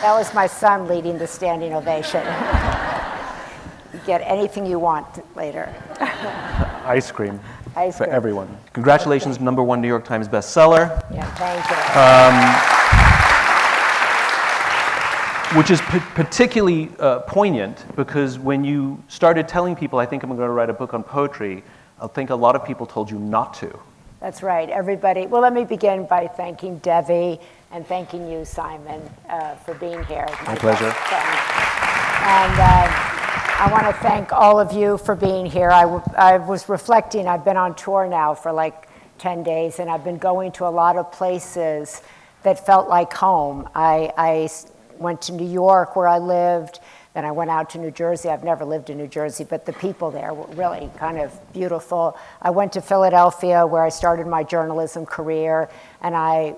That was my son leading the standing ovation. You get anything you want later. Ice cream. Ice for cream. everyone. Congratulations, #1 New York Times bestseller. Yeah, thank you. Which is particularly poignant because when you started telling people, I think I'm going to write a book on poetry, I think a lot of people told you not to. That's right, everybody. Well, let me begin by thanking Devi and thanking you, Simon, for being here. My pleasure. And I want to thank all of you for being here. I was reflecting, I've been on tour now for like 10 days, and I've been going to a lot of places that felt like home. I went to New York where I lived, then I went out to New Jersey. I've never lived in New Jersey, but the people there were really kind of beautiful. I went to Philadelphia where I started my journalism career, and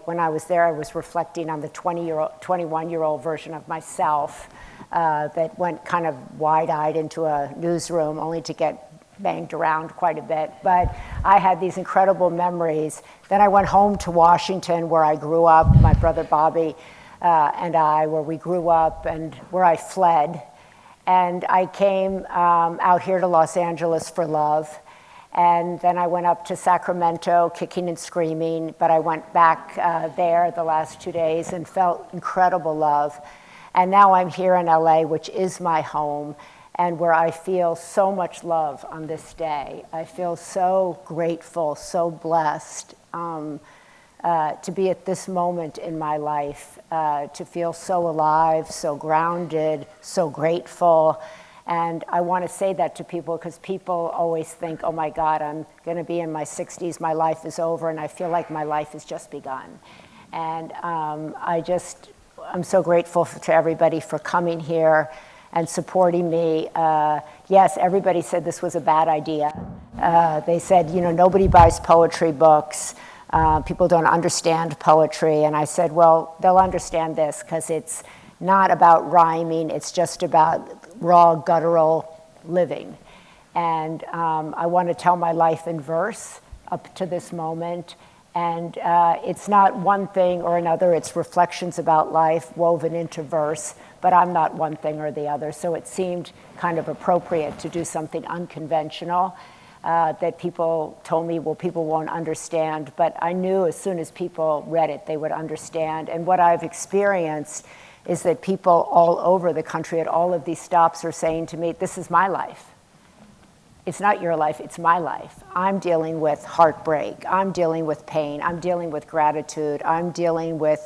when I was there, I was reflecting on the 21-year-old version of myself that went kind of wide-eyed into a newsroom only to get banged around quite a bit. But I had these incredible memories. Then I went home to Washington where I grew up, my brother Bobby and I, where we grew up and where I fled. And I came out here to Los Angeles for love. And then I went up to Sacramento kicking and screaming, but I went back there the last 2 days and felt incredible love. And now I'm here in LA, which is my home, and where I feel so much love on this day. I feel so grateful, so blessed to be at this moment in my life, to feel so alive, so grounded, so grateful. And I want to say that to people because people always think, oh my God, I'm going to be in my 60s, my life is over, and I feel like my life has just begun. And I'm so grateful to everybody for coming here and supporting me. Yes, everybody said this was a bad idea. They said, nobody buys poetry books. People don't understand poetry. And I said, well, they'll understand this because it's not about rhyming. It's just about raw, guttural living. And I want to tell my life in verse up to this moment. And it's not one thing or another. It's reflections about life woven into verse. But I'm not one thing or the other. So it seemed kind of appropriate to do something unconventional. That people told me, well, people won't understand. But I knew as soon as people read it, they would understand. And what I've experienced is that people all over the country at all of these stops are saying to me, this is my life. It's not your life, it's my life. I'm dealing with heartbreak. I'm dealing with pain. I'm dealing with gratitude. I'm dealing with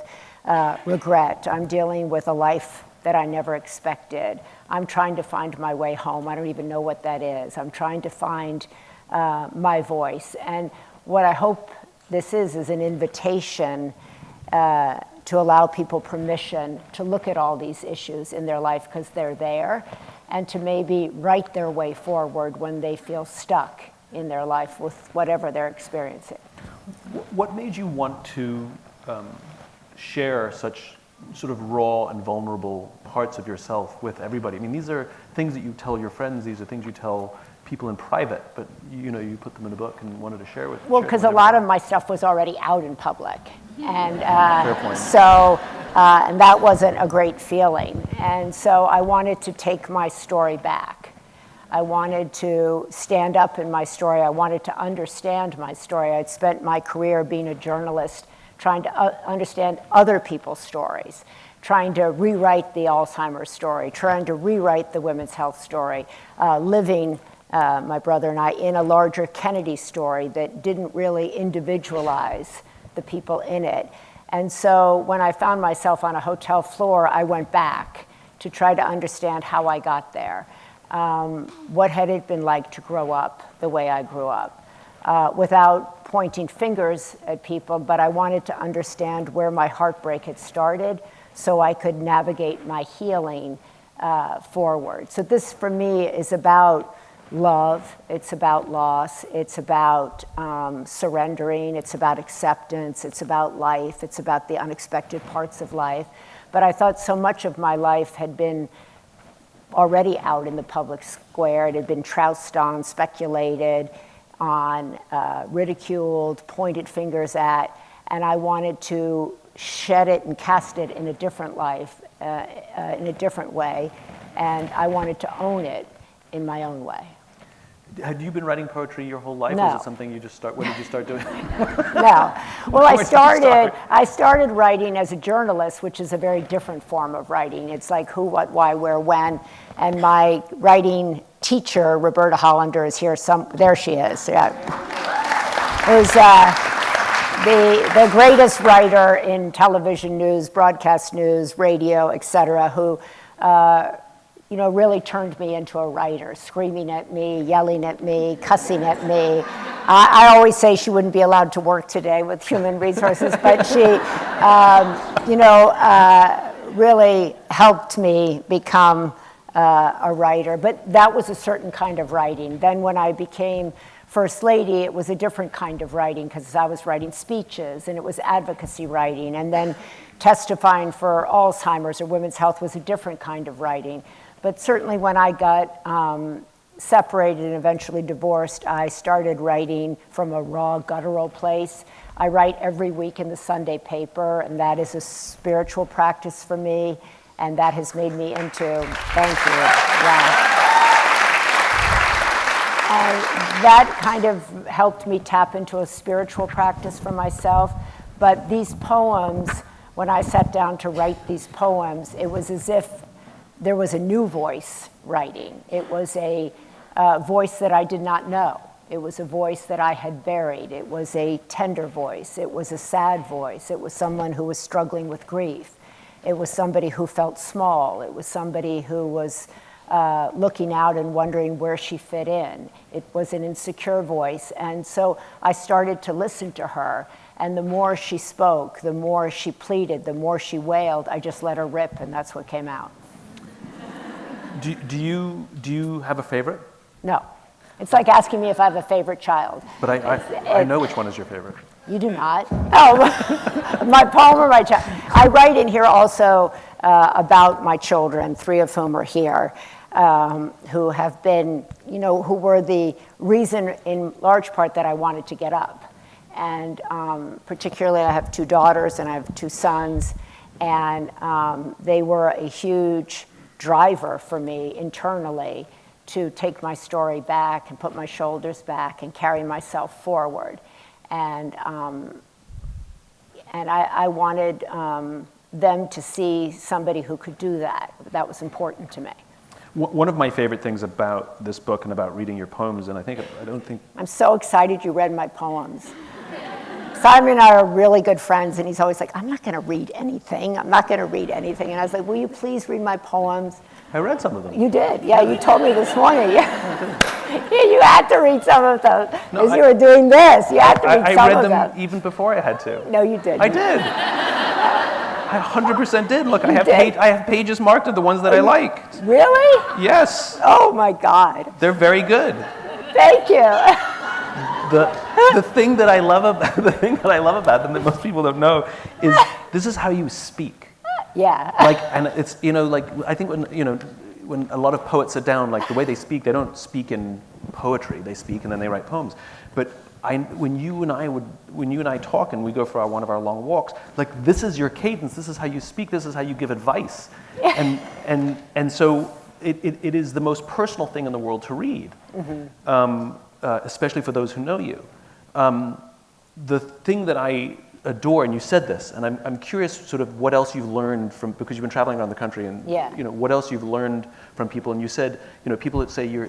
regret. I'm dealing with a life that I never expected. I'm trying to find my way home. I don't even know what that is. I'm trying to find my voice. And what I hope this is an invitation to allow people permission to look at all these issues in their life because they're there, and to maybe write their way forward when they feel stuck in their life with whatever they're experiencing. What made you want to share such sort of raw and vulnerable parts of yourself with everybody? I mean, these are things that you tell your friends, these are things you tell people in private, but you put them in a book and wanted to share with them. Well, because a lot of my stuff was already out in public. And Fair point. And that wasn't a great feeling. And so I wanted to take my story back. I wanted to stand up in my story. I wanted to understand my story. I'd spent my career being a journalist trying to understand other people's stories, trying to rewrite the Alzheimer story, trying to rewrite the women's health story, living, my brother and I, in a larger Kennedy story that didn't really individualize the people in it. And so when I found myself on a hotel floor, I went back to try to understand how I got there. What had it been like to grow up the way I grew up? Without pointing fingers at people, but I wanted to understand where my heartbreak had started so I could navigate my healing forward. So this, for me, is about love, it's about loss, it's about surrendering, it's about acceptance, it's about life, it's about the unexpected parts of life. But I thought so much of my life had been already out in the public square. It had been trounced on, speculated on, ridiculed, pointed fingers at, and I wanted to shed it and cast it in a different life in a different way, and I wanted to own it in my own way. Had you been writing poetry your whole life? No. Or was it something you just start? When did you start doing? No. Well, Where did you I started writing as a journalist, which is a very different form of writing. It's like who, what, why, where, when. And my writing teacher, Roberta Hollander, is here. There she is. Yeah. Who's the greatest writer in television news, broadcast news, radio, etc., who really turned me into a writer, screaming at me, yelling at me, cussing at me. I always say she wouldn't be allowed to work today with human resources, but she, really helped me become a writer. But that was a certain kind of writing. Then when I became First Lady, it was a different kind of writing because I was writing speeches and it was advocacy writing. And then testifying for Alzheimer's or women's health was a different kind of writing. But certainly when I got separated and eventually divorced, I started writing from a raw, guttural place. I write every week in the Sunday paper, and that is a spiritual practice for me, and that has made me into, thank you, wow. And that kind of helped me tap into a spiritual practice for myself. But these poems, when I sat down to write these poems, it was as if there was a new voice writing. It was a voice that I did not know. It was a voice that I had buried. It was a tender voice. It was a sad voice. It was someone who was struggling with grief. It was somebody who felt small. It was somebody who was looking out and wondering where she fit in. It was an insecure voice. And so I started to listen to her. And the more she spoke, the more she pleaded, the more she wailed, I just let her rip, and that's what came out. Do you have a favorite? No. It's like asking me if I have a favorite child. But I know which one is your favorite. You do not? Oh, my poem or my child? I write in here also about my children, 3 of whom are here, who have been, who were the reason in large part that I wanted to get up. And particularly I have 2 daughters and I have 2 sons, and they were a huge driver for me internally to take my story back and put my shoulders back and carry myself forward. And I wanted them to see somebody who could do that. That was important to me. One of my favorite things about this book and about reading your poems, and I'm so excited you read my poems. Simon and I are really good friends, and he's always like, I'm not going to read anything. I'm not going to read anything. And I was like, will you please read my poems? I read some of them. You did. Yeah, you told me this morning. Yeah, you had to read some of those. As you were doing this, you had to read some of them. I read them even before I had to. No, you did. I did. I 100% did. Look, I have pages marked of the ones that I liked. Really? Yes. Oh, my God. They're very good. Thank you. The thing that I love about them that most people don't know is this is how you speak. Yeah. And it's I think when a lot of poets sit down, like the way they speak, they don't speak in poetry. They speak and then they write poems. But when you and I talk and we go for one of our long walks, like this is your cadence. This is how you speak. This is how you give advice. And so it is the most personal thing in the world to read. Mm-hmm. Especially for those who know you. The thing that I adore, and you said this, and I'm curious sort of what else you've learned from, because you've been traveling around the country, and what else you've learned from people, and you said, people that say you're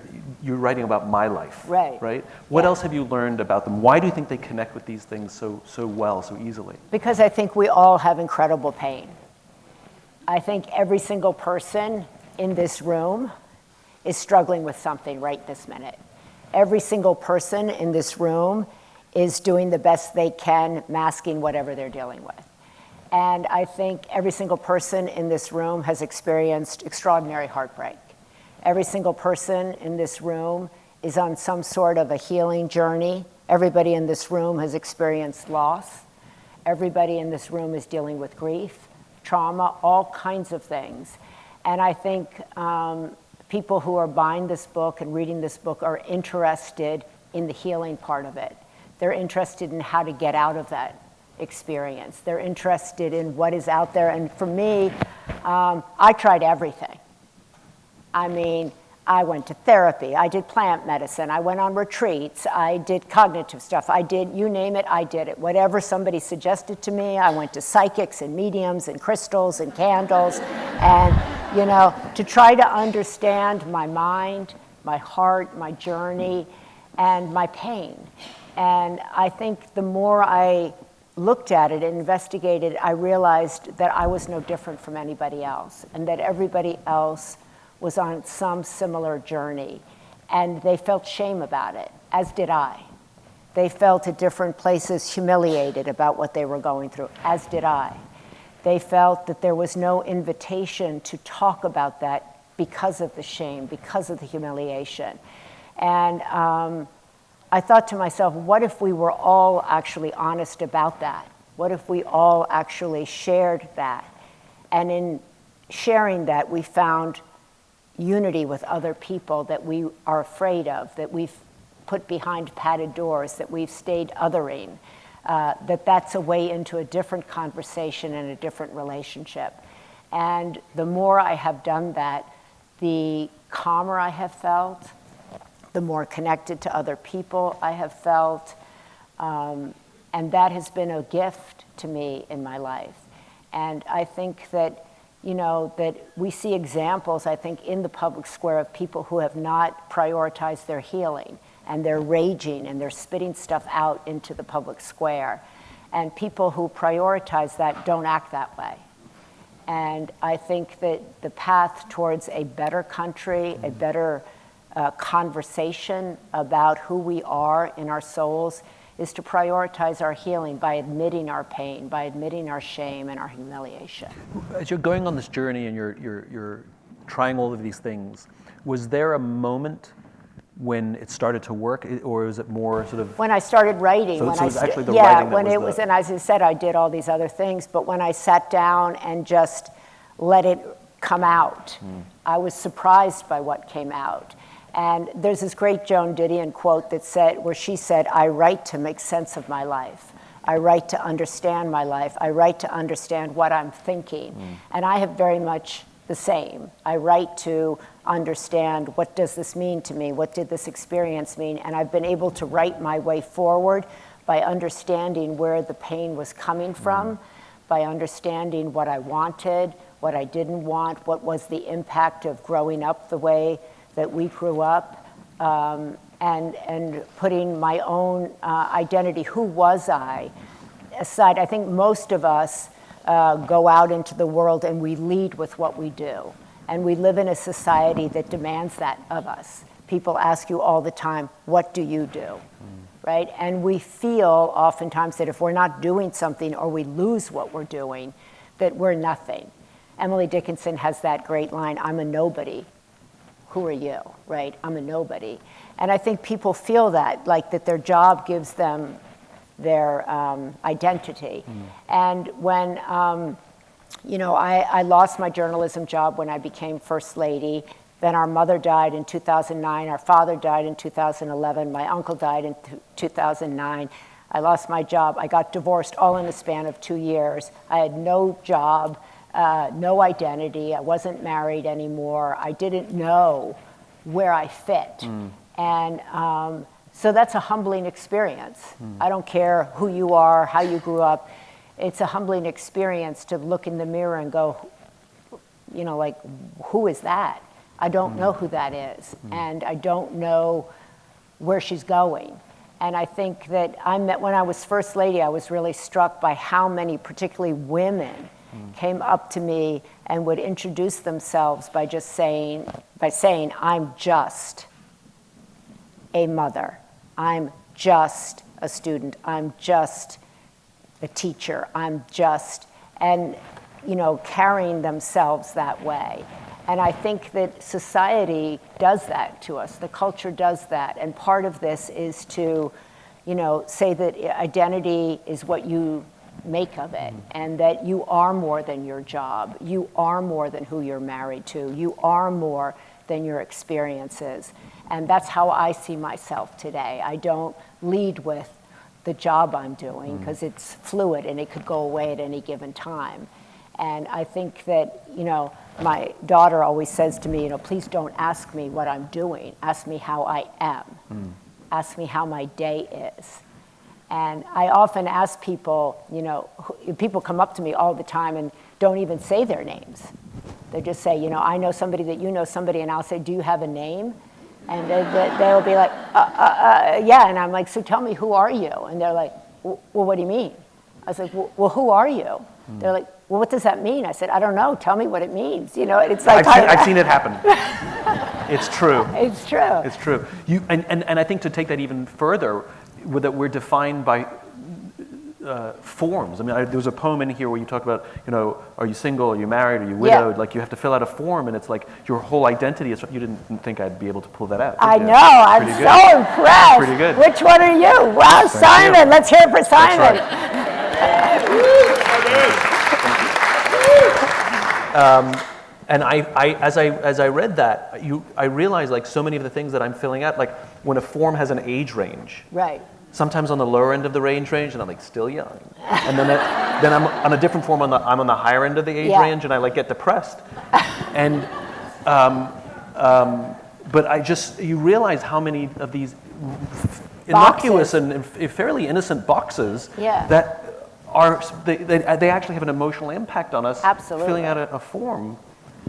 writing about my life, right? What else have you learned about them? Why do you think they connect with these things so well, so easily? Because I think we all have incredible pain. I think every single person in this room is struggling with something right this minute. Every single person in this room is doing the best they can, masking whatever they're dealing with. And I think every single person in this room has experienced extraordinary heartbreak. Every single person in this room is on some sort of a healing journey. Everybody in this room has experienced loss. Everybody in this room is dealing with grief, trauma, all kinds of things. And I think people who are buying this book and reading this book are interested in the healing part of it. They're interested in how to get out of that experience. They're interested in what is out there. And for me, I tried everything. I mean, I went to therapy, I did plant medicine, I went on retreats, I did cognitive stuff, I did, you name it, I did it. Whatever somebody suggested to me, I went to psychics and mediums and crystals and candles, and, you know, to try to understand my mind, my heart, my journey, and my pain. And I think the more I looked at it and investigated, I realized that I was no different from anybody else, and that everybody else was on some similar journey, and they felt shame about it, as did I. They felt at different places humiliated about what they were going through, as did I. They felt that there was no invitation to talk about that because of the shame, because of the humiliation. And I thought to myself, what if we were all actually honest about that? What if we all actually shared that? And in sharing that, we found unity with other people that we are afraid of, that we've put behind padded doors, that we've stayed othering, that's a way into a different conversation and a different relationship. And the more I have done that, the calmer I have felt, the more connected to other people I have felt, and that has been a gift to me in my life. And I think that, you know, that we see examples, I think, in the public square of people who have not prioritized their healing, and they're raging and they're spitting stuff out into the public square. And people who prioritize that don't act that way. And I think that the path towards a better country, a better conversation about who we are in our souls, is to prioritize our healing by admitting our pain, by admitting our shame and our humiliation. As you're going on this journey and you're trying all of these things, was there a moment when it started to work, or was it more sort of... When I started writing. So, when so it was actually the yeah, writing that when was it was, and as I said, I did all these other things, but when I sat down and just let it come out, I was surprised by what came out. And there's this great Joan Didion quote that said, where she said, "I write to make sense of my life. I write to understand my life. I write to understand what I'm thinking." And I have very much the same. I write to understand, what does this mean to me? What did this experience mean? And I've been able to write my way forward by understanding where the pain was coming from, by understanding what I wanted, what I didn't want, what was the impact of growing up the way that we grew up, and putting my own identity, who was I, aside. I think most of us go out into the world and we lead with what we do. And we live in a society that demands that of us. People ask you all the time, what do you do? Right? And we feel oftentimes that if we're not doing something or we lose what we're doing, that we're nothing. Emily Dickinson has that great line, "I'm a nobody. Who are you?" Right? I'm a nobody. And I think people feel that, like that their job gives them their identity. And when, you know, I lost my journalism job when I became First Lady. Then our mother died in 2009, our father died in 2011, my uncle died in 2009. I lost my job. I got divorced all in the span of 2 years. I had no job, no identity. I wasn't married anymore. I didn't know where I fit. And so that's a humbling experience. I don't care who you are, how you grew up. It's a humbling experience to look in the mirror and go, you know, like, who is that? I don't know who that is. And I don't know where she's going. And I think that when I was First Lady, I was really struck by how many, particularly women, came up to me and would introduce themselves by saying, I'm just a mother. I'm just a student. I'm just a teacher. I'm just, and, you know, carrying themselves that way. And I think that society does that to us. The culture does that. And part of this is to, you know, say that identity is what you make of it, and that you are more than your job. You are more than who you're married to. You are more than your experiences. And that's how I see myself today. I don't lead with the job I'm doing, because it's fluid and it could go away at any given time. And I think that, my daughter always says to me, please don't ask me what I'm doing. Ask me how I am. Ask me how my day is. And I often ask people, people come up to me all the time and don't even say their names. They just say, I know somebody that you know somebody, and I'll say, do you have a name? And they'll be like, yeah. And I'm like, so tell me, who are you? And they're like, well, what do you mean? I was like, well, who are you? They're like, well, what does that mean? I said, I don't know. Tell me what it means. It's like I've seen it happen. It's true. It's true. It's true. And I think to take that even further, that we're defined by forms. I mean, there was a poem in here where you talk about, are you single, are you married, are you widowed? Like, you have to fill out a form, and it's like your whole identity is. You didn't think I'd be able to pull that out, did I you? know. I'm so impressed. Pretty good. Which one are you? Wow, Thank Simon. you. Let's hear it for Simon. And as I read that, I realized, like, so many of the things that I'm filling out, like when a form has an age range. Right. Sometimes on the lower end of the range, and I'm like, still young. And then I'm on a different form, I'm on the higher end of the age range, and I get depressed. And but you realize how many of these innocuous and fairly innocent boxes that they actually have an emotional impact on us. Absolutely. Filling out a form.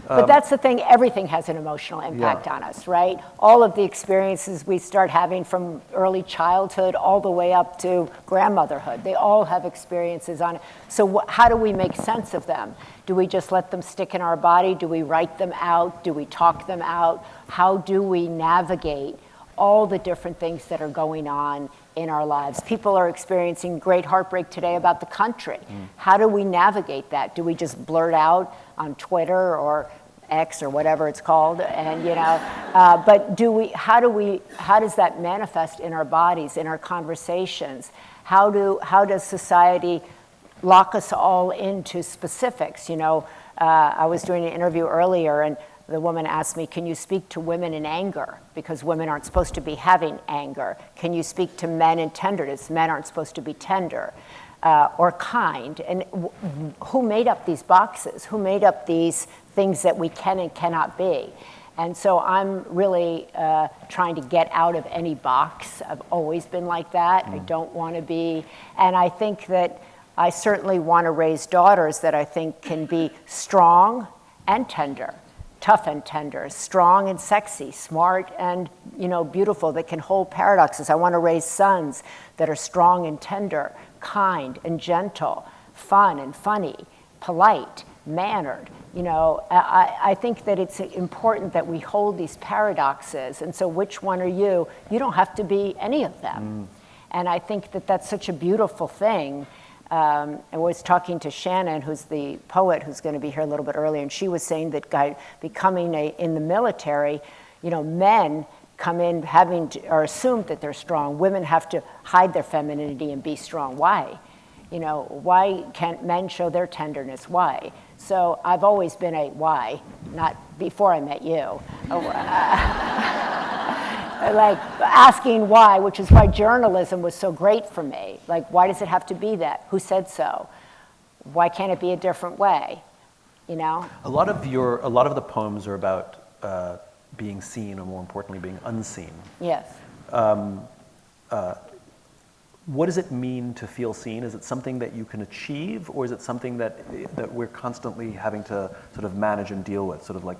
But that's the thing, everything has an emotional impact on us, right? All of the experiences we start having from early childhood all the way up to grandmotherhood, they all have experiences on it. So how do we make sense of them? Do we just let them stick in our body? Do we write them out? Do we talk them out? How do we navigate all the different things that are going on in our lives? People are experiencing great heartbreak today about the country. How do we navigate that? Do we just blurt out on Twitter or X or whatever it's called? And but how does that manifest in our bodies, in our conversations? How does society lock us all into specifics? I was doing an interview earlier, and the woman asked me, can you speak to women in anger? Because women aren't supposed to be having anger. Can you speak to men in tenderness? Men aren't supposed to be tender or kind. And who made up these boxes? Who made up these things that we can and cannot be? And so I'm really trying to get out of any box. I've always been like that. I don't want to be. And I think that I certainly want to raise daughters that I think can be strong and tender. Tough and tender, strong and sexy, smart and beautiful, that can hold paradoxes. I want to raise sons that are strong and tender, kind and gentle, fun and funny, polite, mannered. I think that it's important that we hold these paradoxes. And so which one are you? You don't have to be any of them. And I think that that's such a beautiful thing. I was talking to Shannon, who's the poet, who's going to be here a little bit earlier, and she was saying that becoming in the military, men come in are assumed that they're strong. Women have to hide their femininity and be strong. Why? Why can't men show their tenderness? Why? So I've always been a why, not before I met you. Like asking why, which is why journalism was so great for me. Like, why does it have to be that? Who said so? Why can't it be a different way? A lot of the poems are about being seen, or more importantly, being unseen. Yes. What does it mean to feel seen? Is it something that you can achieve, or is it something that we're constantly having to sort of manage and deal with, sort of like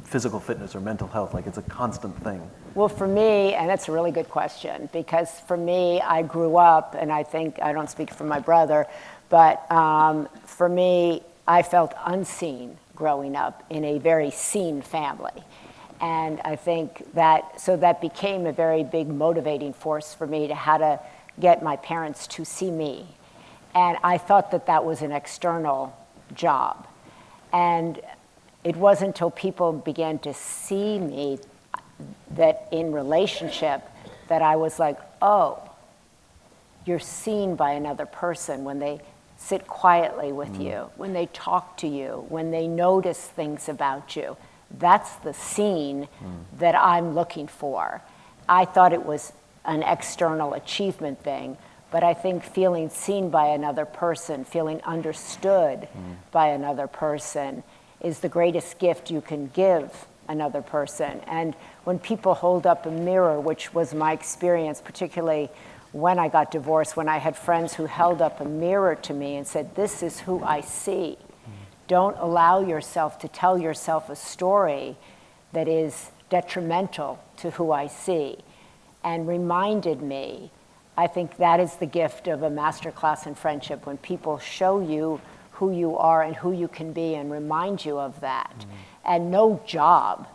physical fitness or mental health? Like, it's a constant thing. Well, for me, and that's a really good question, because for me, I grew up, and I think, I don't speak for my brother, but for me, I felt unseen growing up in a very seen family. And I think that became a very big motivating force for me to how to get my parents to see me. And I thought that was an external job. And it wasn't until people began to see me that in relationship that I was like, oh, you're seen by another person when they sit quietly with you, when they talk to you, when they notice things about you. That's the scene that I'm looking for. I thought it was an external achievement thing. But I think feeling seen by another person, feeling understood by another person is the greatest gift you can give another person. And when people hold up a mirror, which was my experience, particularly when I got divorced, when I had friends who held up a mirror to me and said, "This is who I see." Don't allow yourself to tell yourself a story that is detrimental to who I see. And reminded me, I think that is the gift of a masterclass in friendship, when people show you who you are and who you can be and remind you of that. And no job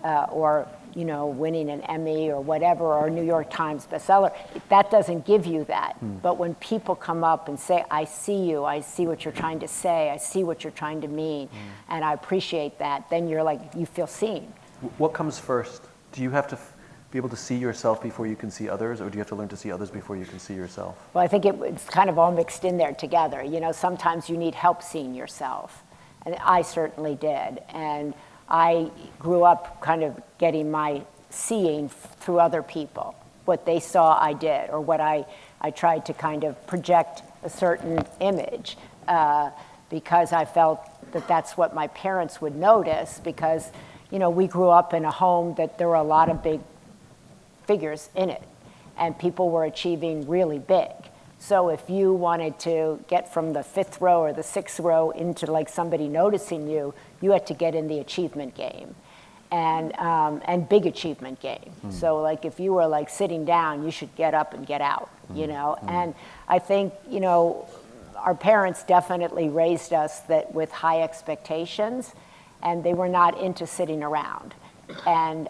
or winning an Emmy or whatever, or New York Times bestseller, that doesn't give you that. But when people come up and say, "I see you, I see what you're trying to say, I see what you're trying to mean, and I appreciate that," then you're like, you feel seen. What comes first? Do you have to be able to see yourself before you can see others, or do you have to learn to see others before you can see yourself? Well, I think it's kind of all mixed in there together. Sometimes you need help seeing yourself, and I certainly did. And I grew up kind of getting my seeing through other people. What they saw, I did, or what I tried to kind of project a certain image because I felt that that's what my parents would notice, because, we grew up in a home that there were a lot of big figures in it, and people were achieving really big. So if you wanted to get from the 5th row or the 6th row into like somebody noticing you, you had to get in the achievement game, and big achievement game. So like if you were like sitting down, you should get up and get out, And I think, our parents definitely raised us with high expectations, and they were not into sitting around. And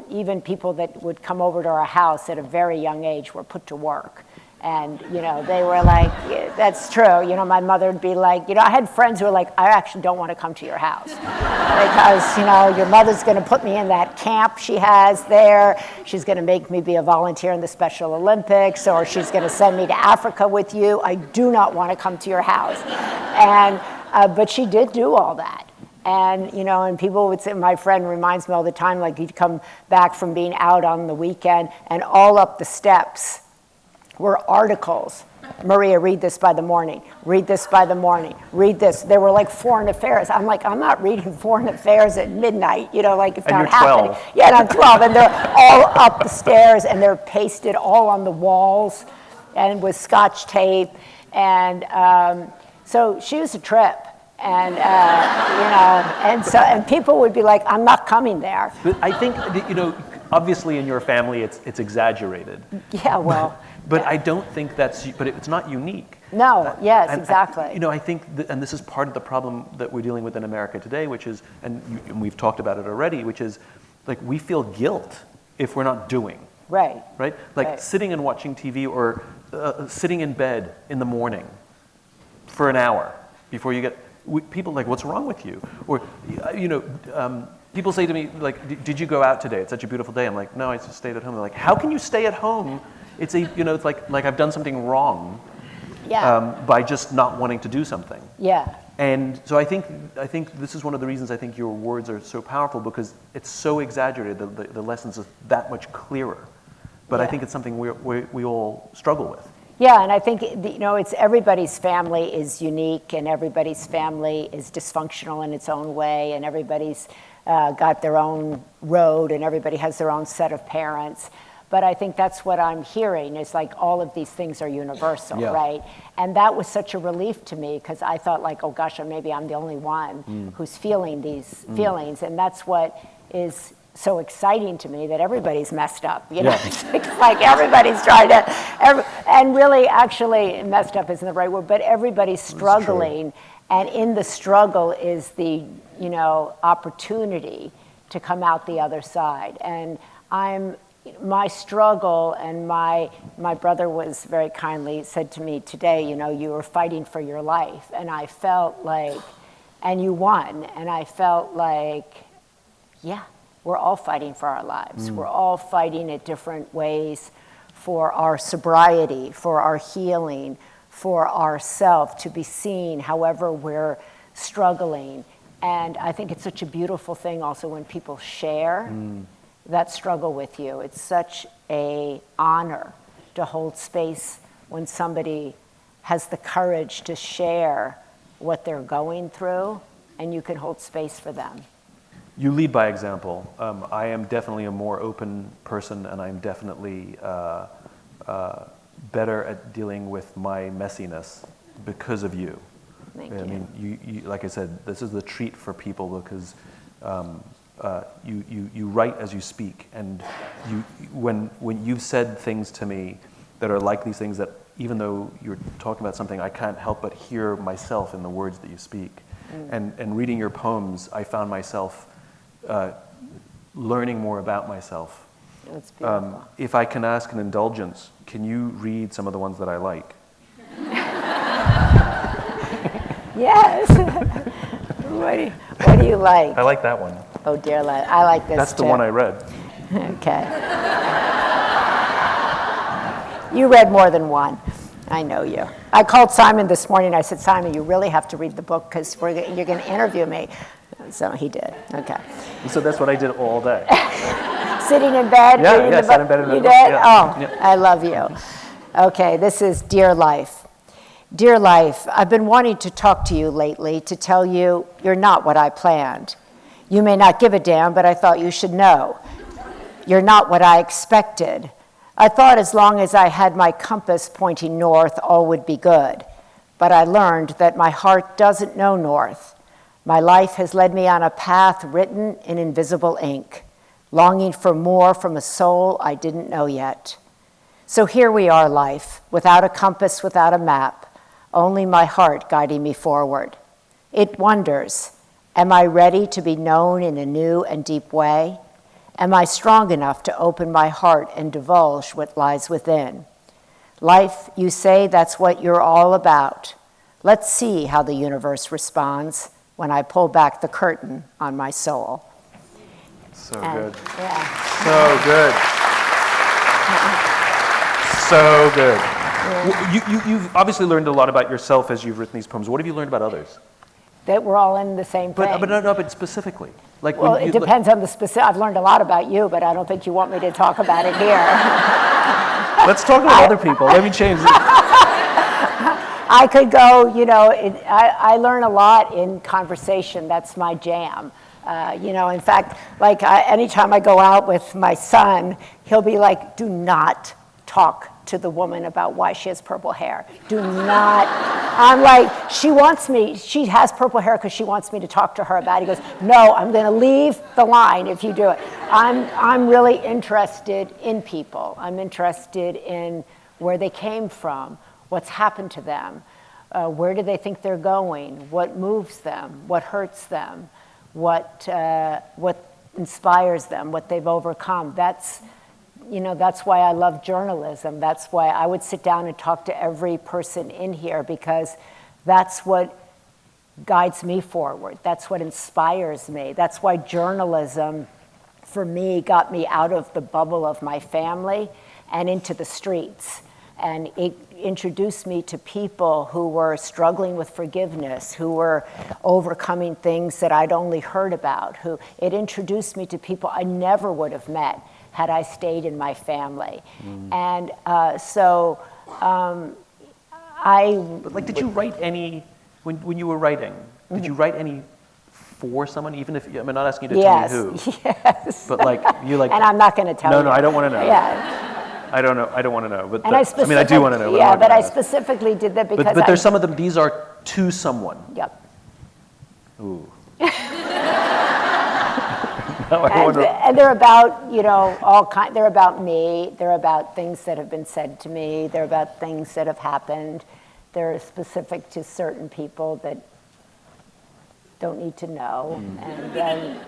even people that would come over to our house at a very young age were put to work. And, they were like, yeah, that's true. My mother would be like, I had friends who were like, "I actually don't want to come to your house because, your mother's going to put me in that camp she has there. She's going to make me be a volunteer in the Special Olympics, or she's going to send me to Africa with you. I do not want to come to your house." And, but she did do all that. And, and people would say, my friend reminds me all the time, like he'd come back from being out on the weekend, and all up the steps were articles. "Maria, read this by the morning. Read this by the morning. Read this." They were like foreign affairs. I'm like, I'm not reading foreign affairs at midnight, like it's and not happening. 12. Yeah, and I'm 12, and they're all up the stairs, and they're pasted all on the walls, and with Scotch tape. And so she was a trip. And and people would be like, "I'm not coming there." But I think obviously in your family it's exaggerated. Yeah, well. But I don't think but it's not unique. No, yes, exactly. I think, and this is part of the problem that we're dealing with in America today, which is, and we've talked about it already, which is like we feel guilt if we're not doing. Right. Like right. Sitting and watching TV, or sitting in bed in the morning for an hour before you get. People like, "What's wrong with you?" Or, people say to me, like, "Did you go out today? It's such a beautiful day." I'm like, "No, I just stayed at home." They're like, "How can you stay at home? It's it's like I've done something wrong." Yeah. By just not wanting to do something. Yeah. And so I think this is one of the reasons I think your words are so powerful, because it's so exaggerated. The lessons are that much clearer. But I think it's something we all struggle with. Yeah, and I think, it's everybody's family is unique, and everybody's family is dysfunctional in its own way, and everybody's got their own road, and everybody has their own set of parents. But I think that's what I'm hearing, is like all of these things are universal, right? And that was such a relief to me, because I thought like, oh gosh, maybe I'm the only one who's feeling these feelings. And that's what is so exciting to me, that everybody's messed up, It's like everybody's trying to, and really actually messed up isn't the right word, but everybody's struggling, and in the struggle is the, opportunity to come out the other side. And my struggle, and my brother was very kindly said to me today, you were fighting for your life, and I felt like, and you won, and I felt like, yeah, we're all fighting for our lives. We're all fighting at different ways for our sobriety, for our healing, for ourself to be seen however we're struggling. And I think it's such a beautiful thing also when people share that struggle with you. It's such an honor to hold space when somebody has the courage to share what they're going through, and you can hold space for them. You lead by example. I am definitely a more open person, and I'm definitely better at dealing with my messiness because of you. Thank you. I mean, you, like I said, this is the treat for people because you write as you speak, and when you've said things to me that are like these things that even though you're talking about something, I can't help but hear myself in the words that you speak. And reading your poems, I found myself learning more about myself. That's beautiful. If I can ask an indulgence, can you read some of the ones that I like? Yes. What do you like? I like that one. Oh dear, I like this That's too. the one I read. Okay. You read more than one. I know you. I called Simon this morning. I said, Simon, you really have to read the book because you're going to interview me. So he did. Okay. So that's what I did all day. Sitting in bed? Yeah, I sat in bed. You did? Yeah. Oh, Yeah. I love you. Okay, this is Dear Life. Dear Life, I've been wanting to talk to you lately to tell you you're not what I planned. You may not give a damn, but I thought you should know. You're not what I expected. I thought as long as I had my compass pointing north, all would be good. But I learned that my heart doesn't know north. My life has led me on a path written in invisible ink, longing for more from a soul I didn't know yet. So here we are, life, without a compass, without a map, only my heart guiding me forward. It wonders, am I ready to be known in a new and deep way? Am I strong enough to open my heart and divulge what lies within? Life, you say that's what you're all about. Let's see how the universe responds when I pull back the curtain on my soul. So good. Yeah. So good. So good. Yeah. You've obviously learned a lot about yourself as you've written these poems. What have you learned about others? That we're all in the same thing. But specifically. Like Well, when it depends on the specific. I've learned a lot about you, but I don't think you want me to talk about it here. Let's talk about other people. Let me change this. I could go, I learn a lot in conversation. That's my jam. In fact, anytime I go out with my son, he'll be like, do not talk to the woman about why she has purple hair. Do not. I'm like, she has purple hair because she wants me to talk to her about it. He goes, no, I'm going to leave the line if you do it. I'm really interested in people. I'm interested in where they came from, what's happened to them, where do they think they're going, what moves them, what hurts them, what inspires them, what they've overcome. That's why I love journalism. That's why I would sit down and talk to every person in here, because that's what guides me forward. That's what inspires me. That's why journalism, for me, got me out of the bubble of my family and into the streets. And it introduced me to people who were struggling with forgiveness, who were overcoming things that I'd only heard about. It introduced me to people I never would have met had I stayed in my family. And Did you write any, when you were writing, did you write any for someone, even if, I'm not asking you to tell me who. Yes. But And I'm not going to tell you. No, I don't want to know. Yeah. I don't know. I don't want to know. But And I do want to know. Yeah, but I specifically did that because But there's some of them, these are to someone. Yep. Ooh. And they're about, they're about me. They're about things that have been said to me. They're about things that have happened. They're specific to certain people that don't need to know. And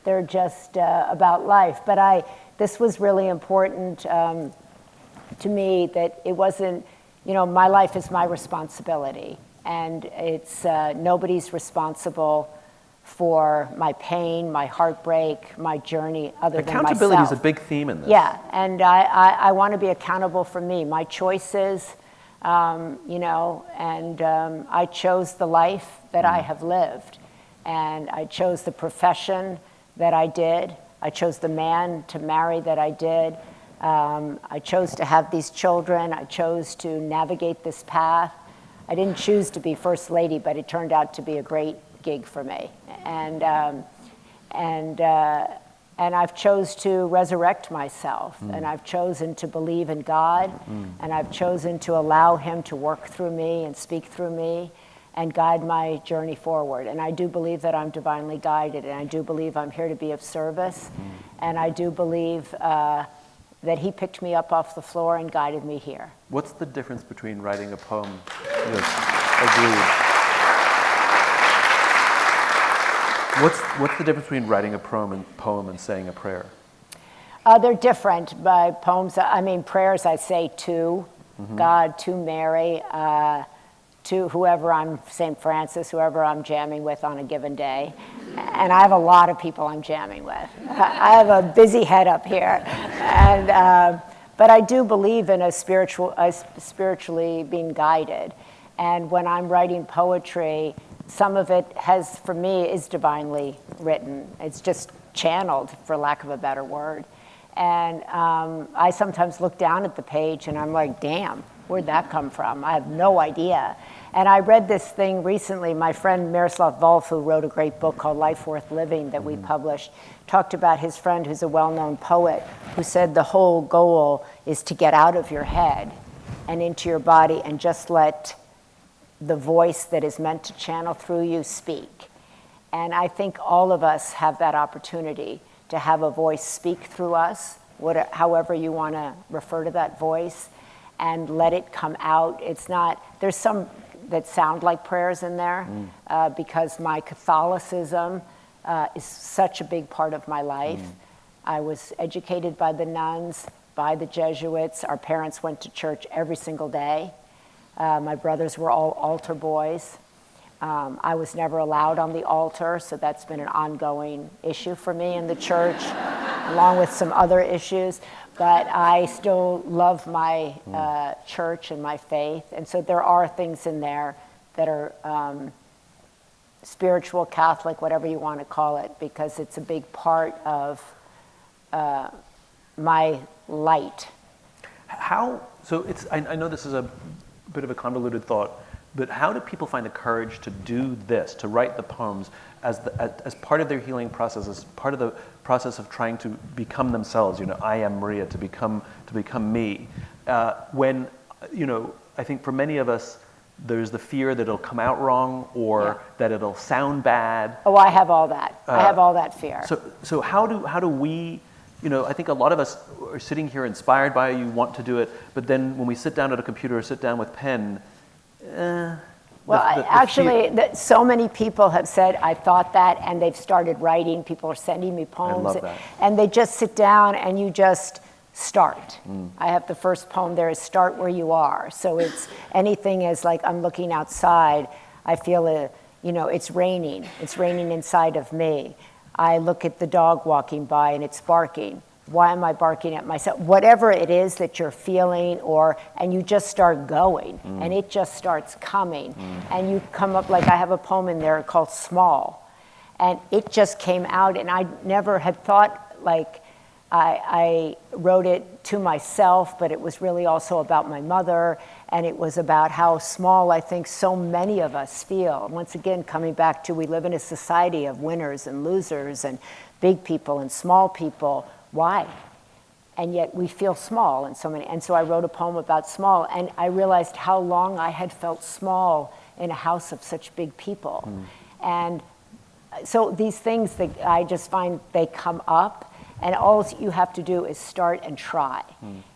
they're just about life. But this was really important to me, that it wasn't, my life is my responsibility. And it's nobody's responsible for my pain, my heartbreak, my journey, other than myself. Accountability is a big theme in this. Yeah, and I want to be accountable for me, my choices, and I chose the life that I have lived, and I chose the profession that I did. I chose the man to marry that I did. I chose to have these children. I chose to navigate this path. I didn't choose to be First Lady, but it turned out to be a great gig for me. And I've chose to resurrect myself, and I've chosen to believe in God, and I've chosen to allow Him to work through me and speak through me and guide my journey forward. And I do believe that I'm divinely guided, and I do believe I'm here to be of service, and I do believe that He picked me up off the floor and guided me here. What's the difference between writing a poem? Yes, agreed. What's the difference between writing a poem and saying a prayer? They're different. By poems, I mean prayers, I say to God, to Mary, to whoever I'm, St. Francis, whoever I'm jamming with on a given day. And I have a lot of people I'm jamming with. I have a busy head up here. But I do believe in spiritually being guided. And when I'm writing poetry, some of it has, for me, is divinely written. It's just channeled, for lack of a better word. And I sometimes look down at the page and I'm like, damn, where'd that come from? I have no idea. And I read this thing recently. My friend Miroslav Volf, who wrote a great book called Life Worth Living that we published, talked about his friend who's a well-known poet who said the whole goal is to get out of your head and into your body and just let the voice that is meant to channel through you speak. And I think all of us have that opportunity to have a voice speak through us, however you want to refer to that voice, and let it come out. It's not, there's some that sound like prayers in there because my Catholicism is such a big part of my life. I was educated by the nuns, by the Jesuits. Our parents went to church every single day. My brothers were all altar boys. I was never allowed on the altar, so that's been an ongoing issue for me in the church, along with some other issues. But I still love my church and my faith. And so there are things in there that are spiritual, Catholic, whatever you want to call it, because it's a big part of my light. I know this is a bit of a convoluted thought, but how do people find the courage to do this, to write the poems as part of their healing process, as part of the process of trying to become themselves? I am Maria, to become me. When I think for many of us, there's the fear that it'll come out wrong or that it'll sound bad. Oh, I have all that. I have all that fear. So how do we? I think a lot of us are sitting here inspired by you, want to do it, but then when we sit down at a computer or sit down with pen, so many people have said, I thought that, and they've started writing. People are sending me poems. I love that. And they just sit down and you just start. I have the first poem there is start where you are. So it's anything as like I'm looking outside, I feel it's raining. It's raining inside of me. I look at the dog walking by and it's barking. Why am I barking at myself? Whatever it is that you're feeling, and you just start going, and it just starts coming. And you come up, like I have a poem in there called Small, and it just came out, and I never had thought, like, I wrote it to myself, but it was really also about my mother, and it was about how small I think so many of us feel. Once again, coming back to we live in a society of winners and losers and big people and small people. Why? And yet we feel small in so many. And so I wrote a poem about small, and I realized how long I had felt small in a house of such big people. And so these things that I just find they come up, and all you have to do is start and try.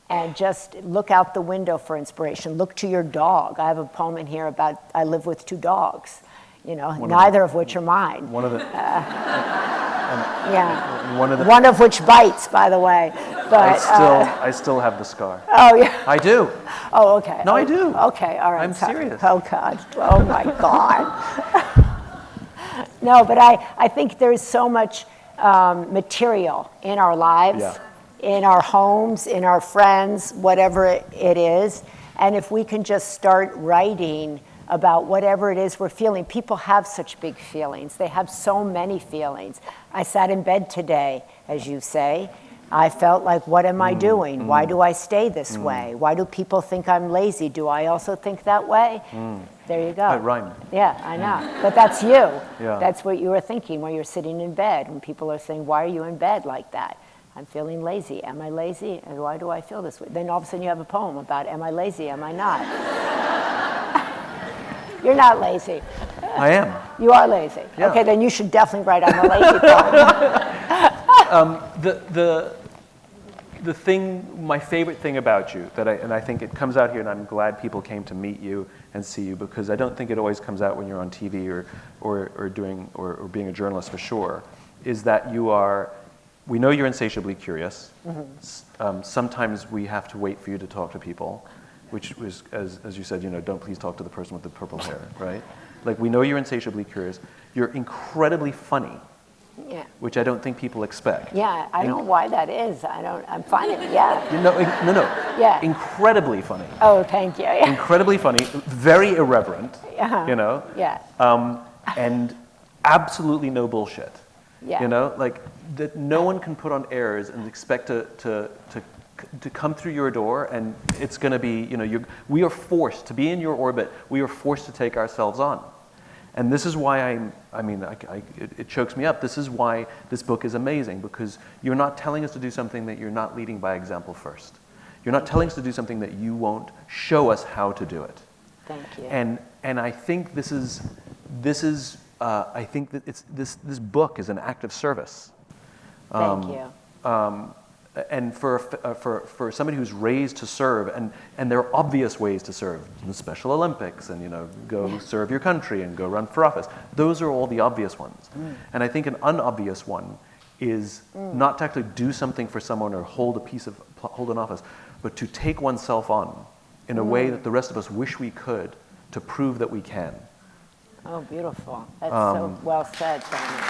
And just look out the window for inspiration. Look to your dog. I have a poem in here about I live with 2 dogs, neither of which are mine. One of the one of which bites, by the way. But I still have the scar. Oh yeah. I do. Oh okay. No, I do. Okay, all right. I'm serious. Oh God. Oh my God. No, but I think there's so much material in our lives, in our homes, in our friends, whatever it is. And if we can just start writing about whatever it is we're feeling. People have such big feelings. They have so many feelings. I sat in bed today, as you say, I felt like, what am I doing? Why do I stay this way? Why do people think I'm lazy? Do I also think that way? There you go. It rhymed. Yeah, I know. But that's you. Yeah. That's what you were thinking when you're sitting in bed, and people are saying, why are you in bed like that? I'm feeling lazy. Am I lazy? And why do I feel this way? Then all of a sudden you have a poem about, am I lazy? Am I not? You're not lazy. I am. You are lazy. Yeah. Okay, then you should definitely write I'm a lazy poem. The thing, my favorite thing about you, and I think it comes out here, and I'm glad people came to meet you and see you, because I don't think it always comes out when you're on TV or being a journalist for sure, is that we know you're insatiably curious. Sometimes we have to wait for you to talk to people, which was, as you said, don't please talk to the person with the purple hair, right? Like, we know you're insatiably curious. You're incredibly funny. Yeah. Which I don't think people expect. Yeah, I don't know why that is. I'm finding, yeah. No. Yeah. Incredibly funny. Oh, thank you. Yeah. Incredibly funny, very irreverent, Yeah. and absolutely no bullshit. Yeah. Like that no one can put on airs and expect to come through your door, and it's going to be, we are forced to be in your orbit. We are forced to take ourselves on. And this is why it chokes me up. This is why this book is amazing, because you're not telling us to do something that you're not leading by example first. You're not telling us to do something that you won't show us how to do it. Thank you. And I think I think that this book is an act of service. Thank you. And for somebody who's raised to serve, and there are obvious ways to serve, the Special Olympics, and go serve your country and go run for office. Those are all the obvious ones. And I think an unobvious one is not to actually do something for someone or hold an office, but to take oneself on in a way that the rest of us wish we could, to prove that we can. Oh, beautiful. That's so well said, Simon.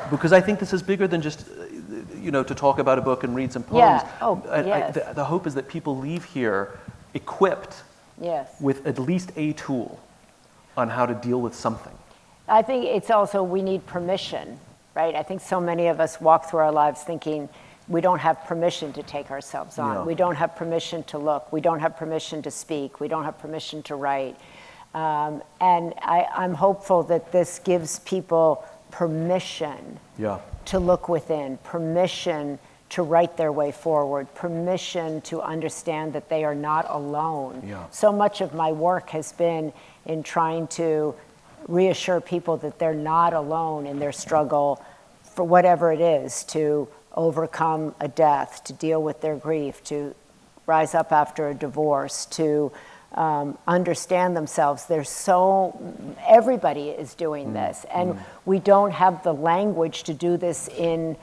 Because I think this is bigger than just, to talk about a book and read some poems. Yeah. Oh, yes. The hope is that people leave here equipped with at least a tool on how to deal with something. I think it's also, we need permission, right? I think so many of us walk through our lives thinking we don't have permission to take ourselves on. Yeah. We don't have permission to look. We don't have permission to speak. We don't have permission to write. And I'm hopeful that this gives people permission to look within, permission to write their way forward, permission to understand that they are not alone. Yeah. So much of my work has been in trying to reassure people that they're not alone in their struggle for whatever it is, to overcome a death, to deal with their grief, to rise up after a divorce, to understand themselves. Everybody is doing this, and we don't have the language to do this in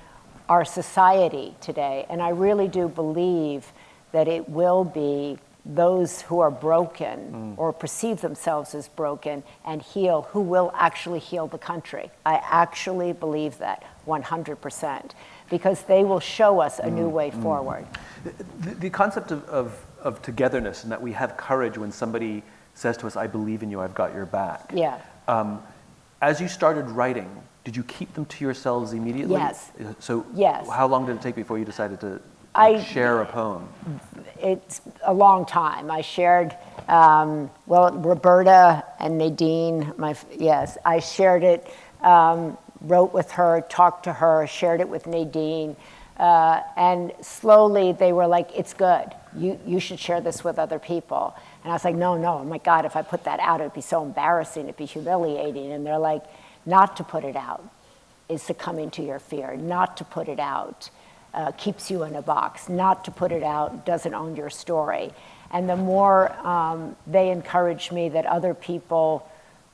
our society today. And I really do believe that it will be those who are broken or perceive themselves as broken and heal who will actually heal the country. I actually believe that 100%, because they will show us a new way forward. The concept of togetherness, and that we have courage when somebody says to us, I believe in you, I've got your back. Yeah. As you started writing, did you keep them to yourselves immediately? Yes. So yes. How long did it take before you decided to share a poem? It's a long time. I shared, Roberta and Nadine, I shared it, wrote with her, talked to her, shared it with Nadine, and slowly they were like, it's good. You should share this with other people. And I was like, no, oh my God, if I put that out, it'd be so embarrassing, it'd be humiliating. And they're like, not to put it out is succumbing to your fear. Not to put it out keeps you in a box. Not to put it out doesn't own your story. And the more they encouraged me that other people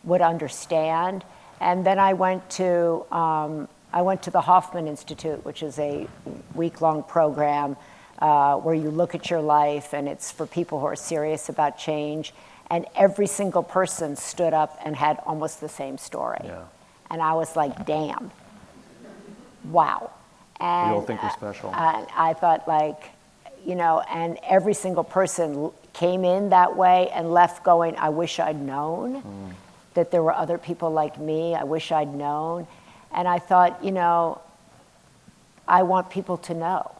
would understand. And then I went to the Hoffman Institute, which is a week-long program where you look at your life, and it's for people who are serious about change. And every single person stood up and had almost the same story. Yeah. And I was like, damn, wow. And we all think we're special. I thought, and every single person came in that way and left going, I wish I'd known that there were other people like me. I wish I'd known. And I thought, I want people to know.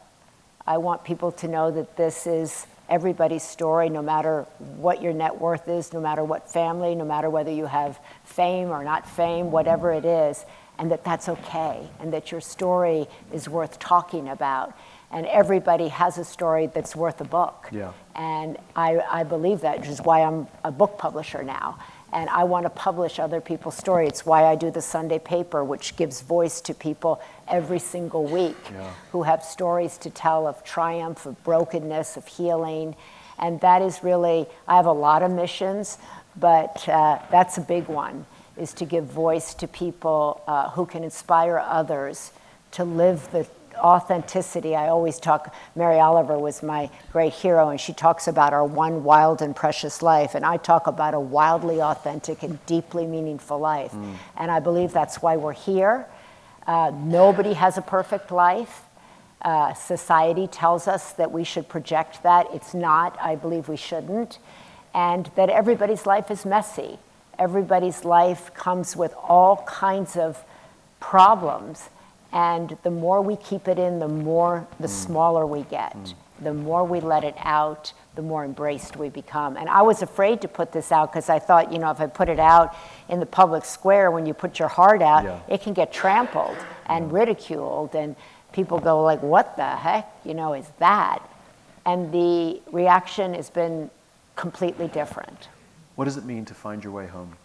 I want people to know that this is everybody's story, no matter what your net worth is, no matter what family, no matter whether you have fame or not fame, whatever it is, and that that's okay, and that your story is worth talking about. And everybody has a story that's worth a book. Yeah. And I believe that, which is why I'm a book publisher now. And I want to publish other people's stories. It's why I do the Sunday paper, which gives voice to people every single week who have stories to tell of triumph, of brokenness, of healing. And that is really, I have a lot of missions, but that's a big one, is to give voice to people who can inspire others to live the authenticity. I always talk, Mary Oliver was my great hero, and she talks about our one wild and precious life, and I talk about a wildly authentic and deeply meaningful life. And I believe that's why we're here. Nobody has a perfect life. Society tells us that we should project that. It's not. I believe we shouldn't. And that everybody's life is messy. Everybody's life comes with all kinds of problems. And the more we keep it in, the smaller we get. The more we let it out, the more embraced we become. And I was afraid to put this out because I thought, if I put it out in the public square, when you put your heart out, it can get trampled and ridiculed. And people go like, what the heck, is that? And the reaction has been completely different. What does it mean to find your way home?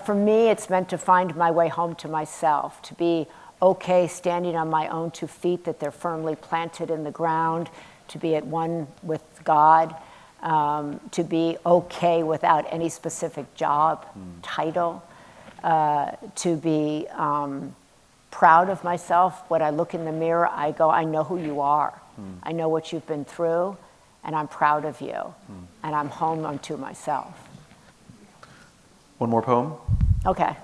For me, it's meant to find my way home to myself, to be okay standing on my own 2 feet, that they're firmly planted in the ground, to be at one with God, to be okay without any specific job, title, to be proud of myself. When I look in the mirror, I go, I know who you are. I know what you've been through, and I'm proud of you. And I'm home unto myself. One more poem? Okay.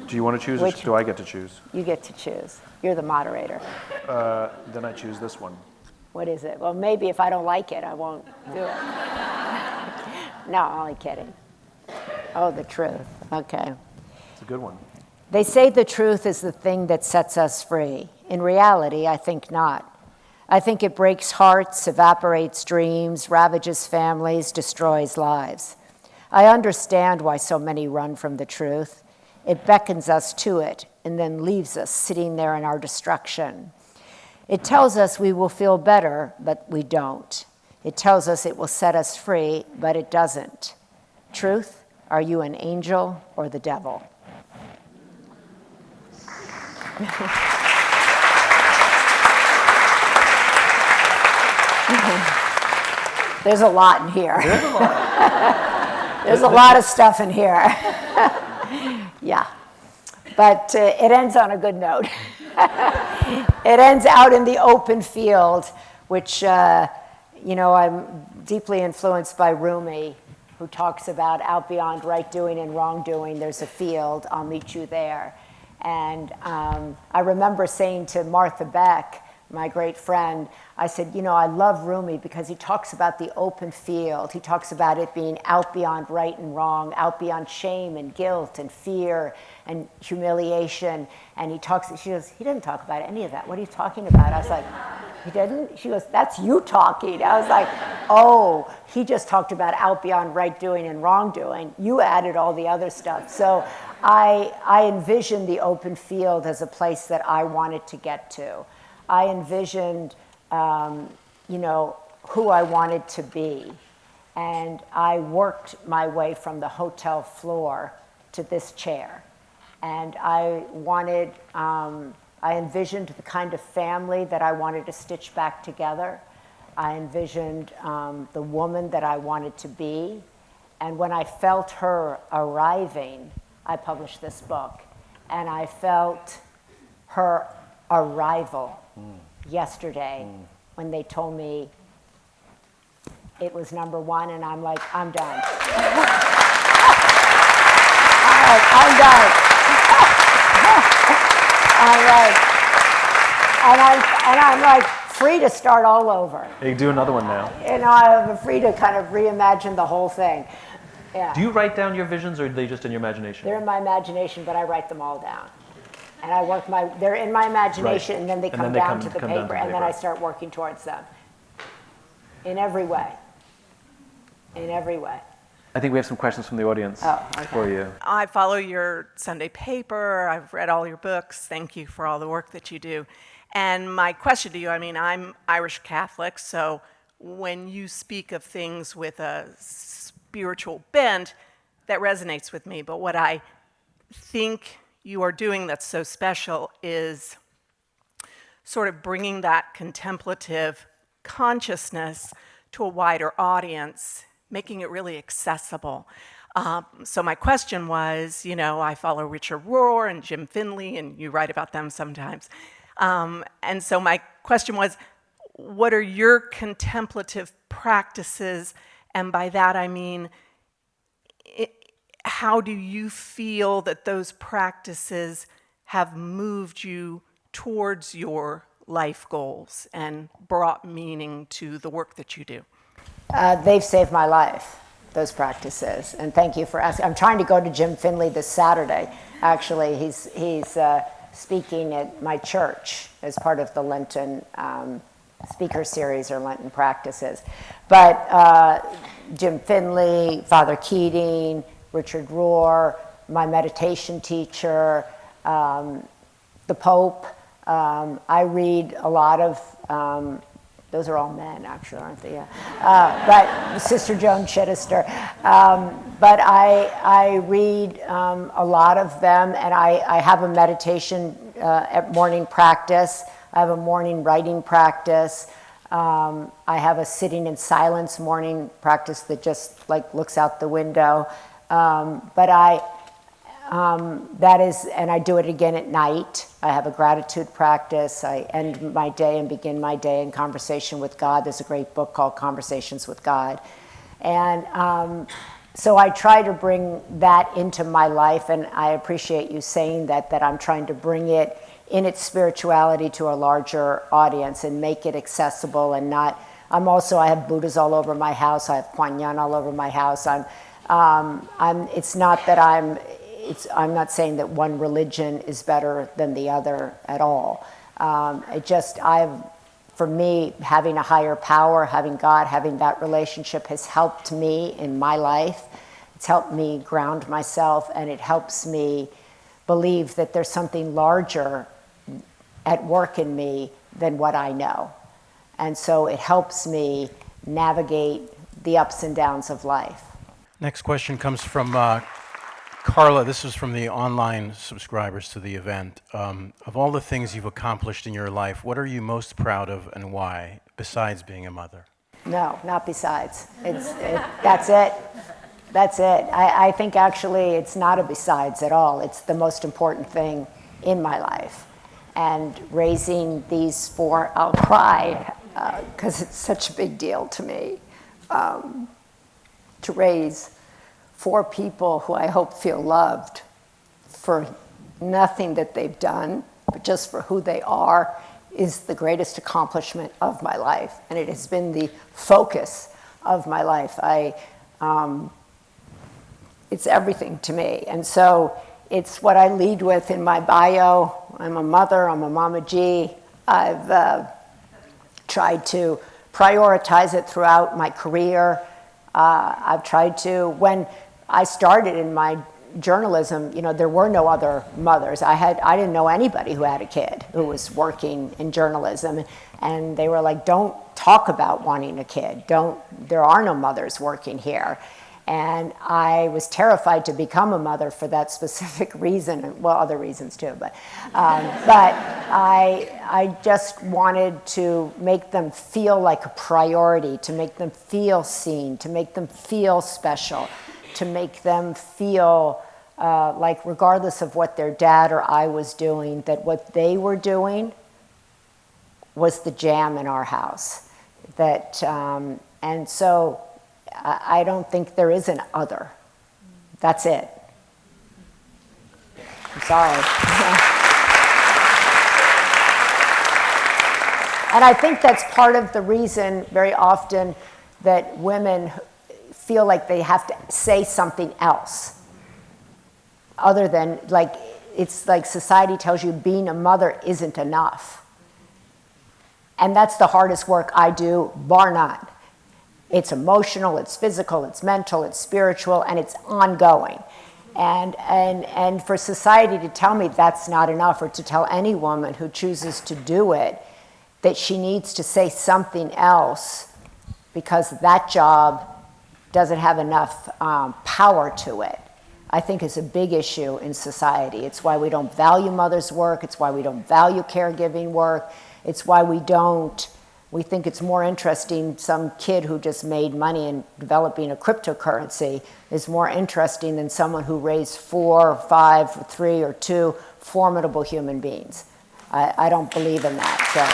Do you want to choose, or do I get to choose? You get to choose. You're the moderator. Then I choose this one. What is it? Well, maybe if I don't like it, I won't do it. No, I'm only kidding. Oh, the truth. Okay. It's a good one. They say the truth is the thing that sets us free. In reality, I think not. I think it breaks hearts, evaporates dreams, ravages families, destroys lives. I understand why so many run from the truth. It beckons us to it and then leaves us sitting there in our destruction. It tells us we will feel better, but we don't. It tells us it will set us free, but it doesn't. Truth, are you an angel or the devil? There's a lot in here. There's a lot. There's a lot of stuff in here. Yeah. But it ends on a good note. It ends out in the open field, which, I'm deeply influenced by Rumi, who talks about out beyond right doing and wrong doing, there's a field, I'll meet you there. And I remember saying to Martha Beck, my great friend, I said, I love Rumi because he talks about the open field. He talks about it being out beyond right and wrong, out beyond shame and guilt and fear and humiliation. And she goes, he didn't talk about any of that. What are you talking about? I was like, he didn't? She goes, that's you talking. I was like, oh, he just talked about out beyond right doing and wrong doing. You added all the other stuff. So I envisioned the open field as a place that I wanted to get to. I envisioned, who I wanted to be. And I worked my way from the hotel floor to this chair. And I envisioned the kind of family that I wanted to stitch back together. I envisioned the woman that I wanted to be. And when I felt her arriving, I published this book. And I felt her arrival yesterday when they told me it was #1, and I'm like, I'm done. I'm done. I'm like free to start all over. You can do another one now. I'm free to kind of reimagine the whole thing. Yeah. Do you write down your visions, or are they just in your imagination? They're in my imagination, but I write them all down. And I work they're in my imagination, Right. and then they And come then they down come- to the come down to paper, the and then I paper. start working towards them. In every way. In every way. I think we have some questions from the audience for you. I follow your Sunday paper. I've read all your books. Thank you for all the work that you do. And my question to you, I mean, I'm Irish Catholic, so when you speak of things with a spiritual bent, that resonates with me. But what I think you are doing that's so special is sort of bringing that contemplative consciousness to a wider audience, making it really accessible. So my question was, I follow Richard Rohr and Jim Finley, and you write about them sometimes. And so my question was, what are your contemplative practices? And by that I mean, how do you feel that those practices have moved you towards your life goals and brought meaning to the work that you do? They've saved my life, those practices, and thank you for asking. I'm trying to go to Jim Finley this Saturday. Actually, he's speaking at my church as part of the Lenten speaker series or Lenten practices. But Jim Finley, Father Keating, Richard Rohr, my meditation teacher, the Pope. I read a lot of, those are all men actually, aren't they? Yeah. But Sister Joan Chittister. But I read a lot of them, and I have a meditation at morning practice. I have a morning writing practice. I have a sitting in silence morning practice that just like looks out the window. But that is, and I do it again at night. I have a gratitude practice. I end my day and begin my day in conversation with God. There's a great book called Conversations with God. And so I try to bring that into my life, and I appreciate you saying that I'm trying to bring it in its spirituality to a larger audience and make it accessible and not, I have Buddhas all over my house. I have Kuan Yin all over my house. It's not that I'm not saying that one religion is better than the other at all. For me, having a higher power, having God, having that relationship has helped me in my life. It's helped me ground myself, and it helps me believe that there's something larger at work in me than what I know. And so it helps me navigate the ups and downs of life. Next question comes from Carla. This is from the online subscribers to the event. Of all the things you've accomplished in your life, what are you most proud of and why, besides being a mother? No, not besides. That's it. That's it. I think actually it's not a besides at all. It's the most important thing in my life. And raising these four, I'll cry because it's such a big deal to me, to raise 4 people who I hope feel loved for nothing that they've done, but just for who they are, is the greatest accomplishment of my life. And it has been the focus of my life. It's everything to me. And so it's what I lead with in my bio. I'm a mother, I'm a Mama G. I've tried to prioritize it throughout my career. I've tried to, when I started in my journalism, there were no other mothers. I didn't know anybody who had a kid who was working in journalism, and they were like, don't talk about wanting a kid. There are no mothers working here. And I was terrified to become a mother for that specific reason, well, other reasons too, but I just wanted to make them feel like a priority, to make them feel seen, to make them feel special, to make them feel like regardless of what their dad or I was doing, that what they were doing was the jam in our house. And so I don't think there is an other. That's it. I'm sorry. And I think that's part of the reason very often that women feel like they have to say something else other than, like, it's like society tells you being a mother isn't enough. And that's the hardest work I do, bar none. It's emotional, it's physical, it's mental, it's spiritual, and it's ongoing. And for society to tell me that's not enough, or to tell any woman who chooses to do it that she needs to say something else because that job doesn't have enough power to it, I think is a big issue in society. It's why we don't value mothers' work. It's why we don't value caregiving work. It's why we think it's more interesting, some kid who just made money in developing a cryptocurrency is more interesting than someone who raised 4 or 5 or 3 or 2 formidable human beings. I don't believe in that. So.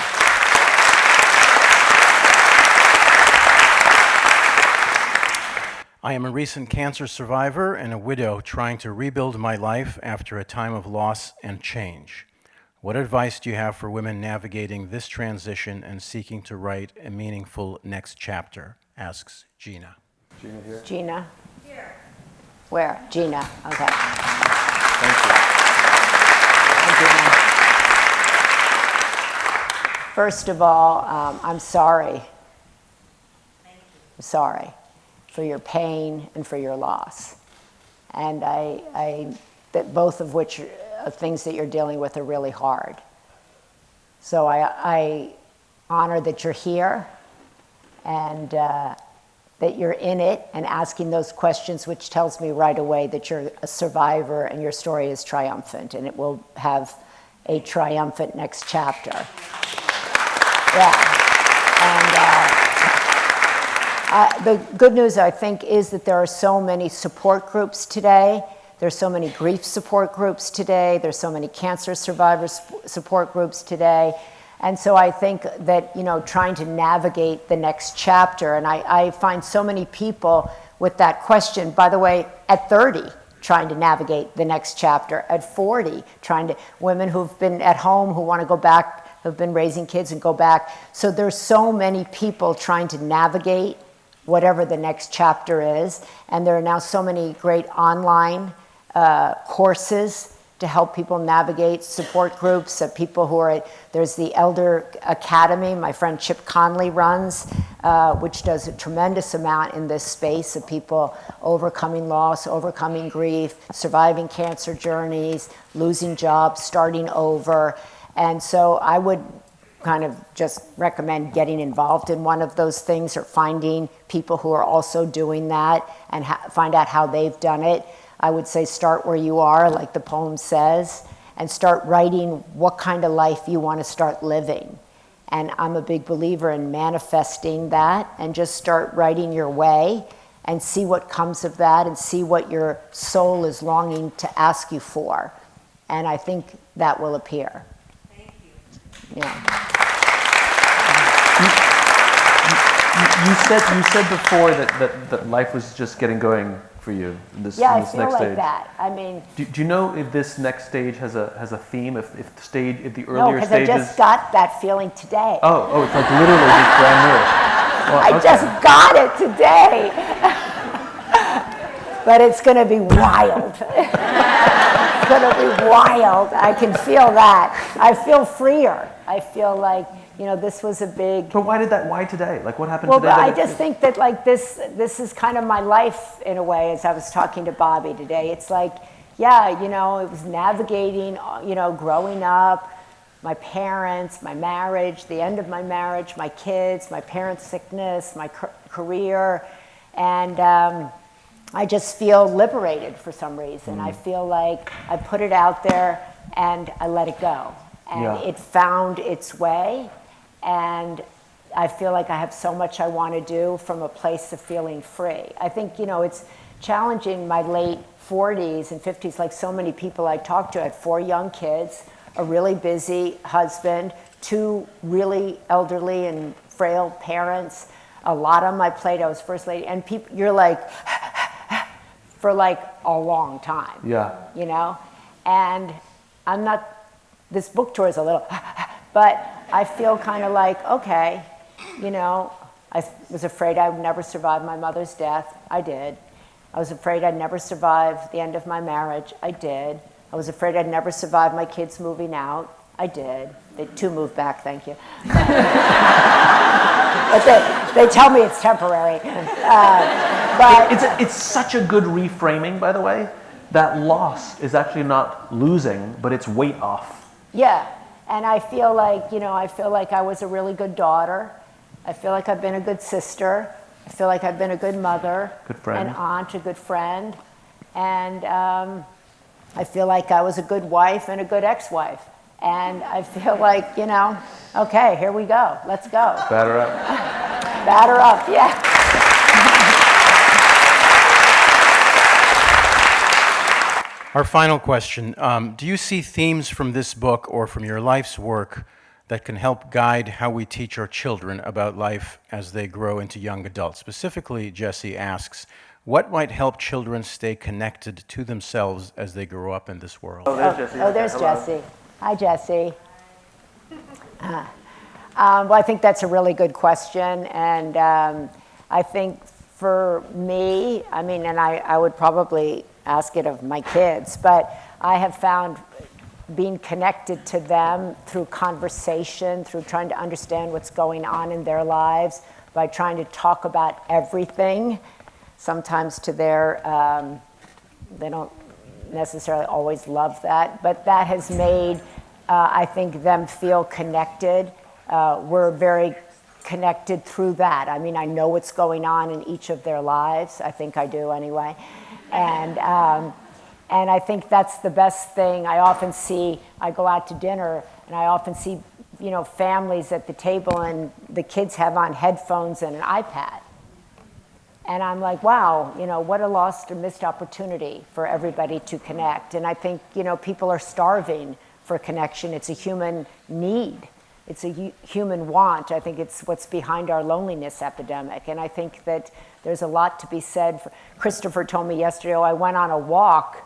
I am a recent cancer survivor and a widow trying to rebuild my life after a time of loss and change. What advice do you have for women navigating this transition and seeking to write a meaningful next chapter? Asks Gina. Gina here? Gina? Here. Where? Gina, okay. Thank you. Gina. First of all, I'm sorry. I'm sorry for your pain and for your loss. And that both of which are things that you're dealing with are really hard. So I honor that you're here and that you're in it and asking those questions, which tells me right away that you're a survivor and your story is triumphant and it will have a triumphant next chapter. Yeah. And the good news, I think, is that there are so many support groups today. There's so many grief support groups today. There's so many cancer survivors support groups today. And so I think that, trying to navigate the next chapter, and I find so many people with that question, by the way, at 30, trying to navigate the next chapter, at 40, women who've been at home who want to go back, who've been raising kids and go back. So there's so many people trying to navigate whatever the next chapter is. And there are now so many great online courses to help people navigate, support groups, people who are there's the Elder Academy my friend Chip Conley runs, which does a tremendous amount in this space of people overcoming loss, overcoming grief, surviving cancer journeys, losing jobs, starting over. And so I would kind of just recommend getting involved in one of those things or finding people who are also doing that and find out how they've done it. I would say start where you are, like the poem says, and start writing what kind of life you want to start living. And I'm a big believer in manifesting that, and just start writing your way and see what comes of that and see what your soul is longing to ask you for. And I think that will appear. Thank you. Yeah. You said before that life was just getting going for you in this Yeah, I next feel like stage. that. I mean, Do you know if this next stage has a theme? If the no, earlier because I stages? just got that feeling today. Oh, it's like literally just brand new. Well, I okay. just got it today. But it's going to be wild. It's going to be wild. I can feel that. I feel freer. I feel like, this was a big... But why today? Like, what happened Well, today? I just think that, like, this is kind of my life, in a way, as I was talking to Bobby today. It's like, yeah, it was navigating, growing up, my parents, my marriage, the end of my marriage, my kids, my parents' sickness, my career, and I just feel liberated for some reason. I feel like I put it out there and I let it go. And it found its way. And I feel like I have so much I want to do from a place of feeling free. I think, it's challenging my late 40s and 50s, like so many people I talked to. I had 4 young kids, a really busy husband, 2 really elderly and frail parents, a lot on my plate. I was first lady. And people, you're like, for like a long time. Yeah. And I'm not, this book tour is a little, but I feel kind of like, okay, I was afraid I would never survive my mother's death. I did. I was afraid I'd never survive the end of my marriage. I did. I was afraid I'd never survive my kids moving out. I did. They 2 moved back, thank you. But they tell me it's temporary. But It's such a good reframing, by the way. That loss is actually not losing, but it's weight off. yeah, and I feel like, I was a really good daughter. I feel like I've been a good sister. I feel like I've been a good mother. Good friend. An aunt, a good friend. And I feel like I was a good wife and a good ex-wife. And I feel like, okay, here we go. Let's go. Batter up. Batter up, yeah. Our final question. Do you see themes from this book or from your life's work that can help guide how we teach our children about life as they grow into young adults? Specifically, Jesse asks, what might help children stay connected to themselves as they grow up in this world? Oh, there's Jesse. Oh, there's Jesse. Hi, Jesse. Well, I think that's a really good question. And I think for me, and I would probably ask it of my kids, but I have found being connected to them through conversation, through trying to understand what's going on in their lives, by trying to talk about everything, sometimes to their, they don't necessarily always love that, but that has made, I think, them feel connected. We're very connected through that. I know what's going on in each of their lives. I think I do anyway. And I think that's the best thing. I often see, I go out to dinner, and I often see, families at the table, and the kids have on headphones and an iPad. And I'm like, wow, what a lost or missed opportunity for everybody to connect. And I think, people are starving for connection. It's a human need. It's a human want. I think it's what's behind our loneliness epidemic. And I think that there's a lot to be said. Christopher told me yesterday, I went on a walk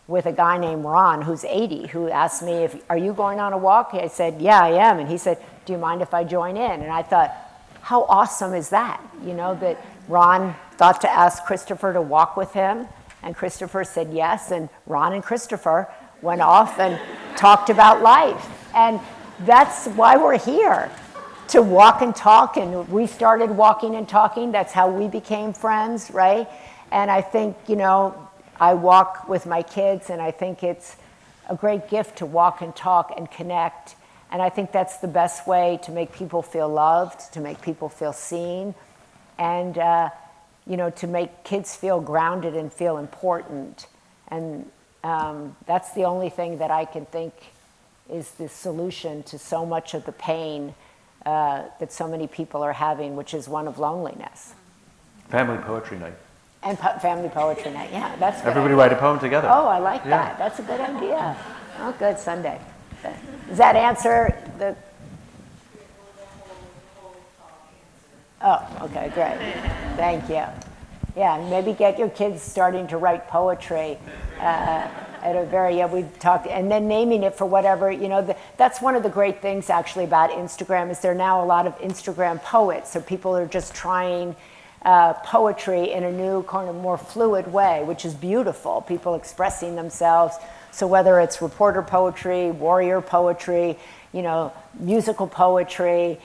with a guy named Ron, who's 80, who asked me, are you going on a walk? I said, yeah, I am. And he said, do you mind if I join in? And I thought, how awesome is that? That Ron thought to ask Christopher to walk with him, and Christopher said yes, and Ron and Christopher went off and talked about life. And that's why we're here, to walk and talk, and we started walking and talking. That's how we became friends, right? And I think, I walk with my kids, and I think it's a great gift to walk and talk and connect. And I think that's the best way to make people feel loved, to make people feel seen, and to make kids feel grounded and feel important. And that's the only thing that I can think is the solution to so much of the pain that so many people are having, which is one of loneliness. Family poetry night. And family poetry night, yeah, that's good. Everybody write a poem together. Oh, I like that. That's a good idea. Oh, good, Sunday. Does that answer the... Oh, okay, great. Thank you. Yeah, maybe get your kids starting to write poetry at a very, we've talked, and then naming it for whatever, that's one of the great things actually about Instagram, is there are now a lot of Instagram poets, so people are just trying poetry in a new kind of more fluid way, which is beautiful, people expressing themselves. So whether it's reporter poetry, warrior poetry, musical poetry,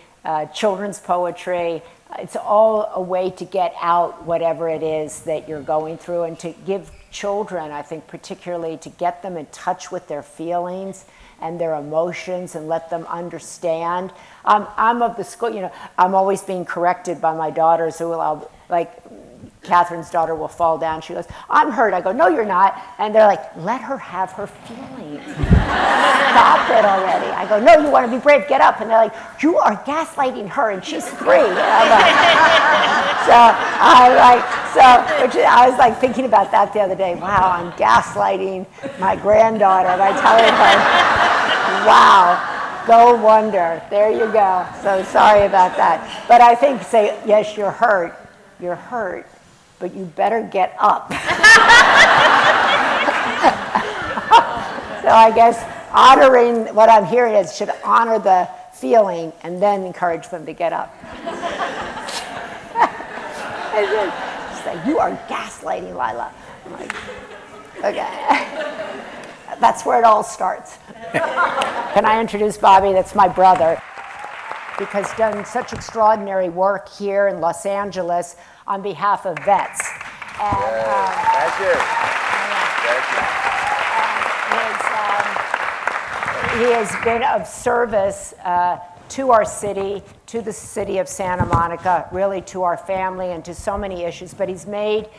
children's poetry, it's all a way to get out whatever it is that you're going through, and to give children, I think particularly, to get them in touch with their feelings and their emotions and let them understand. I'm of the school, I'm always being corrected by my daughters who will, like Catherine's daughter will fall down. She goes, I'm hurt. I go, no, you're not. And they're like, let her have her feelings. Stop it already. I go, no, you want to be brave, get up. And they're like, you are gaslighting her and she's 3. And I'm like, I was like thinking about that the other day. Wow, I'm gaslighting my granddaughter by telling her, wow, go wonder. There you go. So sorry about that. But I think say, yes, you're hurt, but you better get up. So I guess honoring what I'm hearing is should honor the feeling and then encourage them to get up. And then say, you are gaslighting, Lila. I'm like, okay. That's where it all starts. Can I introduce Bobby? That's my brother. Because done such extraordinary work here in Los Angeles on behalf of vets. And, Thank you. He has been of service to our city, to the city of Santa Monica, really to our family and to so many issues. But he's made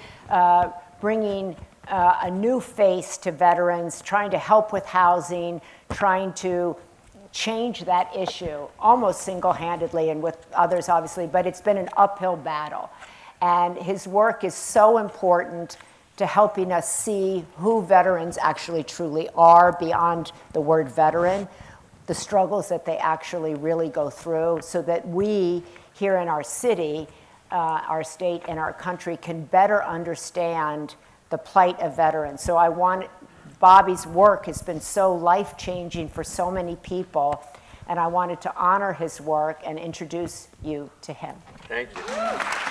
bringing a new face to veterans, trying to help with housing, trying to change that issue almost single-handedly and with others obviously, but it's been an uphill battle. And his work is so important to helping us see who veterans actually truly are beyond the word veteran, the struggles that they actually really go through, so that we here in our city, our state, and our country can better understand the plight of veterans. So Bobby's work has been so life-changing for so many people, and I wanted to honor his work and introduce you to him. Thank you.